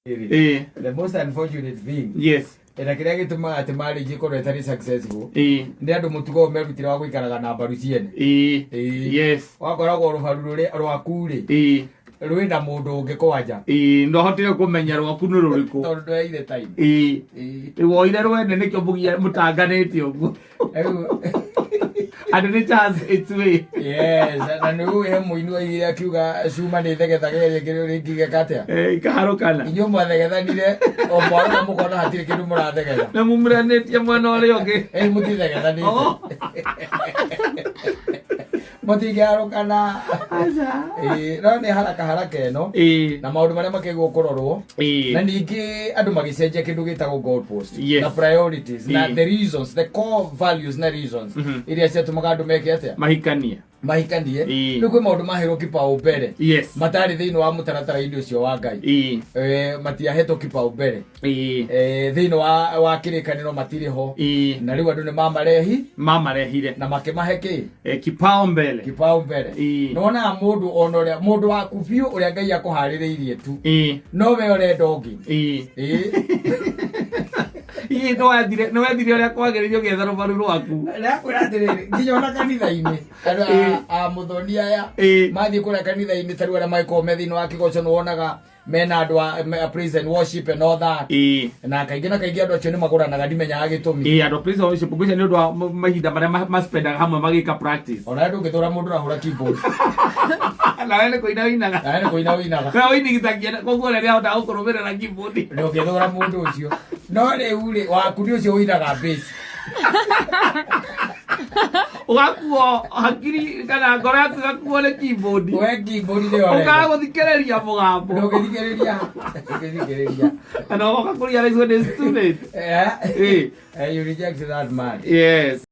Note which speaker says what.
Speaker 1: The most unfortunate thing.
Speaker 2: Yes.
Speaker 1: Ena kiria gituma ati marriage ikorwo itari successful. Ndi andu mutigo merutira wa guikaraga na mbaru ciene.
Speaker 2: Yes.
Speaker 1: Wakoragwo Rubaru Rwaku ri. Rwina mundu ungikwanja.
Speaker 2: Ndo hotire kumenya Rwaku ni ruriku.
Speaker 1: Tondu yaire time.
Speaker 2: Woire rwene nikyo mugia mutanganite uguo. And the chance it's way.
Speaker 1: Yes, and no he muini wa iria kiuga cuma ni thegethaga ringi Katta.
Speaker 2: Ikaharukana.
Speaker 1: Inyo mwathegethanire o mwana mukona hatire kindu murathegera.
Speaker 2: Na mumuranetie mwana uri ungi.
Speaker 1: Mutithegethanire. Mutigarukana. Acha. No ni haraka eno. Na maundu maria makegwo kurorwo. Na ningi andu magicenjia kindu gitagwo goalpost. Na priorities na the reasons, the core values na reasons. Iria ciatumaga andu meke atia mahikanie ni kwi maundu mahero kipaumbere matari thiini wa mutaratara-ini ucio wa Ngai matiahetwo kipaumbere thiini wa kirikaniro matiriho na riu andu ni mamarehire na makimahe
Speaker 2: kipaumbere
Speaker 1: nona mundu waku biu uria Ngai akuhaririirie tu no we urenda ungi
Speaker 2: no wethire uria kwagiririo getha Rubaru Rwaku
Speaker 1: nakwira atiriri nginya ona kanitha-ini andu a muthoni aya mathie kuria kanitha-ini tariu aria maiko me thiini wa kigoco ni wonaga mena andu a praise and worship and all that na kaingi andu acio ni maguranaga ndimenyaga gitumi
Speaker 2: andu praise and worship kuica ni undu wa mahinda maria maspendaga hamwe magika practice
Speaker 1: ona ndungithura mundu rahura keyboard
Speaker 2: na wene kuina winaga na winigithagia koguo riria hota gukurumirira keyboard
Speaker 1: ni ukithura mundu ucio no riu ri waku ni ucio winaga bass
Speaker 3: ugakuo hakiri kana ngoro yaku gakuo le keyboard
Speaker 1: we keyboard ni ore
Speaker 3: ugaguthikiriria mugambo
Speaker 1: ndugithikiriria
Speaker 3: ana ugakuria like when a student
Speaker 1: you reject that man.
Speaker 3: Yes.